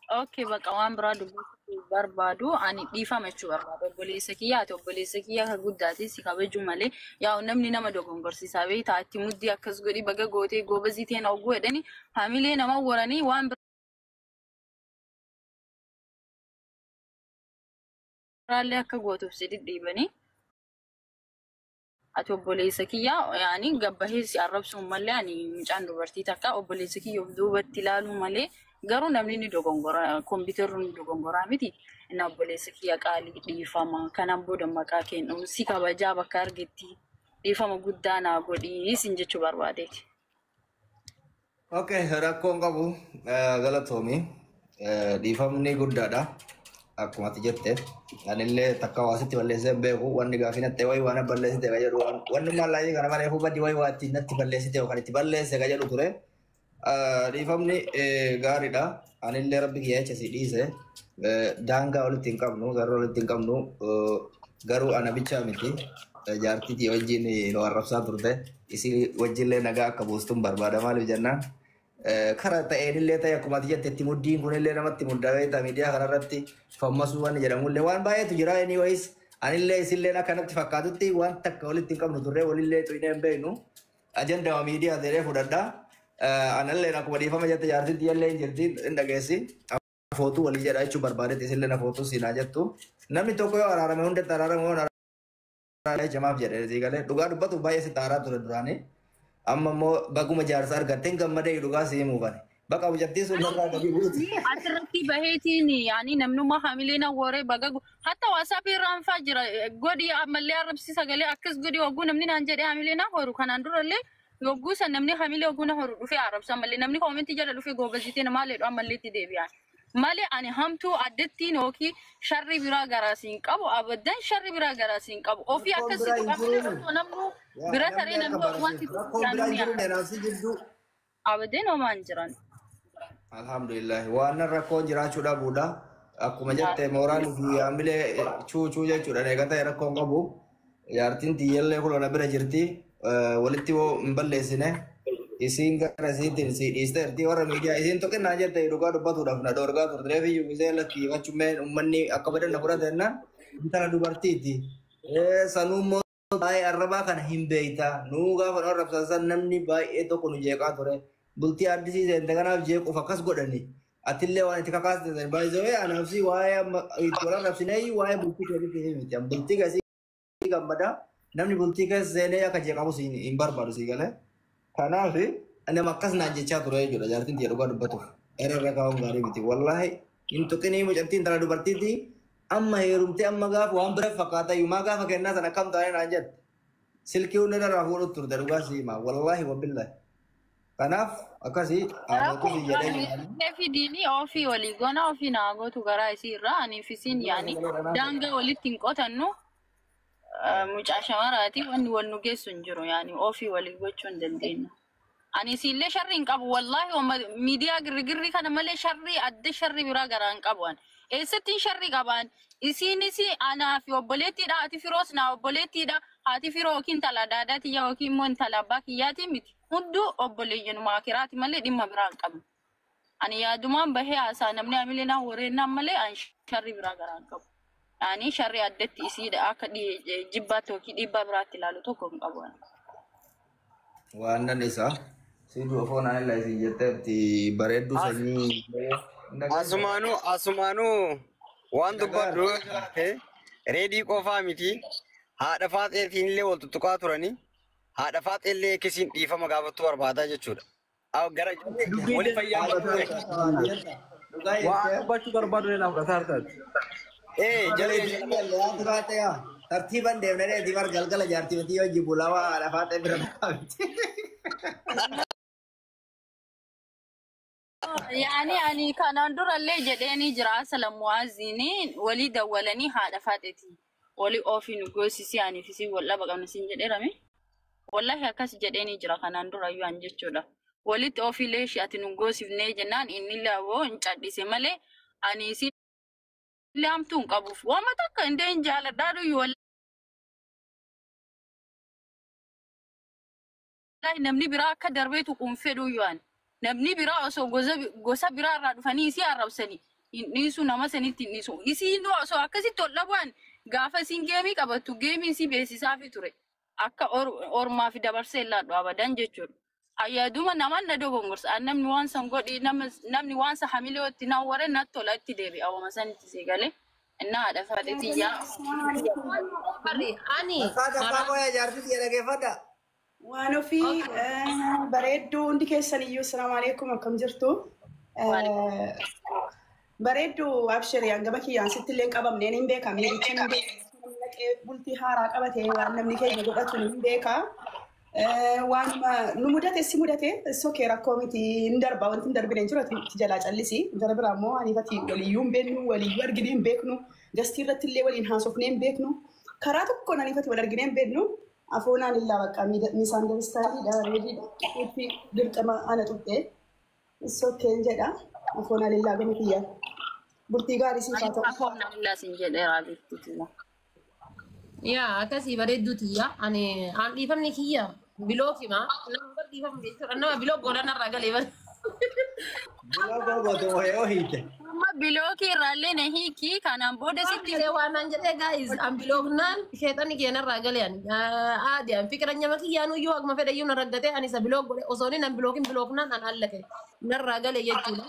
Okay, bakka waan biraa dubbachuu barbaadu ani dhiifama jechuu barbaadu. Obboleessa kiyyaati obboleessa kiyya ka guddaati si kabaju malee yaa namni nama dogongorsiisaa beektaa itti muddii akkas godhi baga gootee goobazii ta'een ogguu jedhanii haamilee nama waranii waan biraallee akka gootuuf si dhidhiibanii ati obboleessa kiyyaa yaani gabbahee si arrabsuun malee ani mucaan dubartii takka obboleessa kiyya of duubatti ilaaluu malee garuu namni ni dogongora kompiitarri ni dogongora miti inni obboleessa kiyya qaalii dhiifama kanaan booda maqaa kennu si kabajaa bakka argetti dhiifama guddaa naa godhii isin jechuu barbaadeeti. Okay, rakkoon qabu galatoomii dhiifamni guddaadha. Akkuma ati jette anillee takka waasitti balleessee beeku wanni gaafii natti wayi waan balleessite ga jedhu wanni mallaayii kana malee hubaddi wayi waatti natti balleessite kan itti balleesse ga jedhu ture. Dhiifamni gaariidha. Anillee rabbi kiyya jecha si dhiise daangaa walitti hin qabnu garuu walitti hin qabnu garuu ana bichaa miti jaartitii wajjin nu arrabsaa turte isii wajjillee nagaa akka buustuun barbaada maaliif jennaan karaa ta'eenillee ta'e akkuma ati jettetti muddiin kunillee namatti muddaa ta'e miidiyaa kanarratti fammasuu waan jedhamullee waan baay'eetu jira anyways anillee isillee akkanatti fakkaatutti waan takka walitti hin qabnu turre walillee xuyinee hin beeknu ajandaa miidiyaa ta'ee fudhadhaa anallee akkuma dhiifama jette jaartitti illee hin jirti hin dhageessi footuu walii jedha jechuun barbaadetti isillee na footuu siinaa jettu namni tokko yoo araarame hundatti araarame jamaaf jedhe sigalee dhugaa dubbatu baay'ee si taaraa ture duraanii amma immoo baguma jaarsa argattee gammadee dhugaa si himuu bane baqa hojjattii sun irraa gadi buuti. Asirratti baheetiin yaani namnummaa hamilee na waree baga hatta waasaapii irraan faa jira godhi ammallee arrabsi sagalee akkas godhi hogguu namni naan jedhee hamilee na horu kanaan durallee hogguu san namni hamilee hogguu na horu dhufee arrabsa ammallee namni koomentii jala dhufee goobazitee namaallee ammallee itti deebi'an. Mali ani hamtu addatti nooki sharri biraa garaasiin qabu abaddan sharri biraa garaasiin qabu ofii akkasii qabne namnu bira taree namni wanti abaddan homaan jiran. Alhamdulillah waan rakkoo jiraachuu dhabuudha akkuma jette mooraalii fi hamilee chuu jechuudha eegata rakkoon qabu jaartiin tiyyallee kuloona bira jirti walitti hin balleessine. Isin gara isiitiin si dhiiste irti warra miidiyaa isin tokkinnaa jette dhugaa dubbatuudhaaf na dhoorgaa turte reefi yuubisee lakki fachummeen uummanni akka badan na fudhateenna intala dubartiiti. Sanuummoo baay'ee arrabaa kana hin beeyta nuu gaafa nu arrabsan namni baay'ee tokko nu jeeqaa ture bultii addisiisee kanaaf jeequuf akkas godhani atillee waan itti kakaasisan baay'ee anaafsi waa'ee itti wal arrabsinee waa'ee bultii keessa miti bultii keessi gammada namni bultii keessa seenee akka jeeqamu hin barbaadu si galee. Kanaaf nama akkas naan jechaa ture jechuudha jaartiin tiyya dhugaa dubbatuuf irra kaa'uun gaarii miti wallahi hin tuqinii mucattiin tana dubartiiti amma heerumtee amma gaafa waan bira fakkaata yumaa gaafa kennaa sana akkam taa'ee naan jette silkii hundi irraa fuudhutti turte dhugaa siimaa wallahi wabillahi kanaaf akkasii aanootu si jedhee Fidini ofii walii gona ofii naa gootu garaa isii irraa aniif isin yaani daangaa walitti hin qotannu mucaa shamaraati wanni wal nu geessu hin jiru yaani ofii walii gochuu hin dandeenyu. Ani siillee sharri hin qabu wallahi miidiyaa girgirri kana malee sharri adda sharri biraa garaa hin qabu. Eessatti sharri qaban isiinis anaa fi obboleettiidha ati firoos naa obboleettiidha ati firoo yookiin tala daadaati yookiin immoo intala abbaa kiyyaati miti hunduu obboleeyyanuma akiraati malee dhimma biraa hin qabu. Ani yaadumaan bahee haasaa namni hamilee naa wareennaan malee ani sharri biraa garaa hin qabu. Ani sharri addatti isiidha akka jibbaatti yookiin dhiibbaa biraatti ilaalu tokko hin qabu. Waan nan isaa siduu foon ala isi jetteetti bareedduu sanyii asumaanuu waan dubbadhu reedii qofaa miti haadha faaxeetiin illee wal tuttuqaa turanii haadha faaxee illee akkasiin dhiifama gaafattuu barbaadaa jechuudha. Gara wali fayyaa waan dubbachuu barbaadu illee naaf gasaartaati. jalee tartiiban deemnee diibar galgala jaartii miti yoo jibulawa haadha faaxee bira يعني أنا كان أندر اللي جدني جراس لموازيني ولي دولني هذا فاتتي ولي أوفي نقوسي يعني في سي ولا بقى نسين جدي رامي والله هكاس جدني جرا كان أندر أيو أنجز جودا ولي أوفي ليش أتنقوسي في نيجنان إني لا هو إنشاد سمالة أني سي لام تون كابوف وما تك إندين جال دارو يول لا نمني براك دربيتو كونفيدو يوان نبني برا أسو جوزا برا رادفاني سي عرب سني Nisu nama sanitti nisu. Isi no so akasi tolla buan. Gafa sin geemi qabatu geemi si beesisaa fi ture. Akka ormaa fi dabarsee laadhu abadan jechuudha. Ayyaaduma naman na dogongorsa namni waan san godhi namni waan sa hamileetti na warre na tola itti deebi awama sanitti seegale. Inna ada fadeti ya. Bari ani. Akkaataa qoyaa jaartii dhaggeeffadha. Waan ofii bareedduu hundi keessaniyyuu assalamu alaikum akkam jirtu. Bareedduu abshirii hangama kiyyaan sitti illee qabamneen hin beeka miidhichaan hin beeka bultii haaraa qabatee waan namni keenya godhatu hin beeka. Waan nu mudate si mudate sookee rakkoo miti hin darba wanti hin darbine hin jiru itti jalaa callisi gara biraa immoo aniifati waliyyuu hin beeknu waliyyuu argine hin beeknu gastii irratti illee waliin haasofnee hin beeknu karaa tokkoon aniifati wal argine hin beeknu afoonaan illaa bakka miisaan dabistaalidha reediidha itti dirqama ana tutte sookeen jedha afoonaan illaa gama kiyyaa bultii gaarii siifaa ta'u. Afoonaan illaa sin jedhee raabifti. Yaa akkasii bareedduuti yaa ani aan dhiifamni kiyya bilooki ma nama bar dhiifamni jechuudha nama bilook godhan irraa galee bar. Biloo gootu wayoo hiite. Amma bilooki irraallee na hiiki kanaan booda sitti waan naan jedhee gaayis aan bilooknaan sheexanni keenya irraa galee ani aadi aan fikira nyama kiyyaan uyyuu akkuma fedhayyuu na raggatee ani isa bilook godhe osoo inni an bilookin bilooknaan an allake narraa galee jechuudha.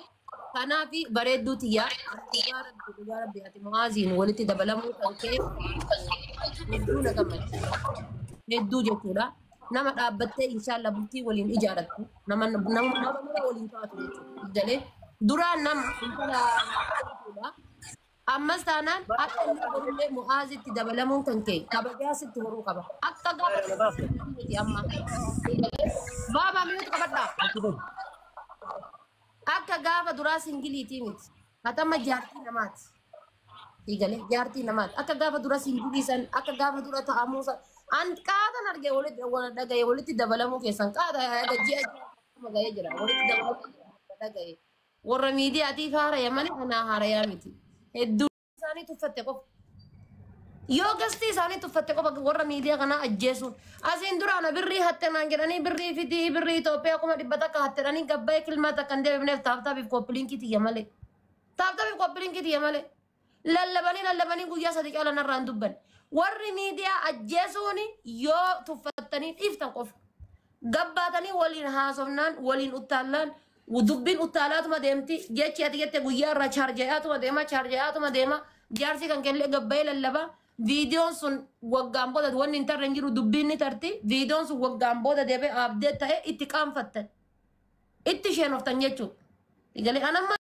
Kanaafi bareedduuti yaa dhugaa rabbi ati mu'aaziin walitti dabalamuu kan kee hedduu na gammachiisa. Hedduu jechuudha. Nama dhaabbattee inshallah bultii waliin ijaarattu nama waliin taatu jechuudha. Jalee duraan nama jechuudha. Ammas taanaan akka inni godhullee mu'aazitti dabalamuun kan kee kabajaa sitti horuu qaba. Akka gaafa amma baabaa mi'uutu qabadhaa. Akka gaafa duraa singiliitii miti. Hatama jaartii namaati. Digalee jaartii namaati. Akka gaafa dura singilii san akka gaafa dura ta'amuu san an qaatan argee walitti dabalamuu keessan qaata ji'a magayee jira walitti dabalamuu dhaga'e. Warra miidiyaatiif haaraya malee anaa haarayaa miti. Hedduu isaanii tuffatte qofa. Yoo gastii isaanii tuffatte qofa warra miidiyaa kanaa ajjeesuun. Asiin duraana birrii hattenaan jedhanii birrii fidii birrii Itoophiyaa kuma dhibbata akka hattenanii gabbaa'ee kilmaata kan deebifneef taaptaafiif koppiliinkii tiyya malee. Taaptaafiif koppiliinkii tiyya malee. Lallabanii guyyaa sadii caalan irraan dubban. Warri miidiyaa ajjeesuun yoo tuffattanii dhiiftan qofa. Gabbaatanii waliin haasofnaan waliin uttaallaan dubbiin uttaalaatuma deemti jechi ati jette guyyaa irraa chaarjayaatuma deema jaarsi kan kellee gabbaa'ee lallabaa. Videoon sun waggaan booda wanni hin tarre hin jiru dubbiin ni tarti. Videoon sun waggaan booda deebee abdee ta'e itti qaanfattan. Itti isheen oftan jechuudha. Galee anamma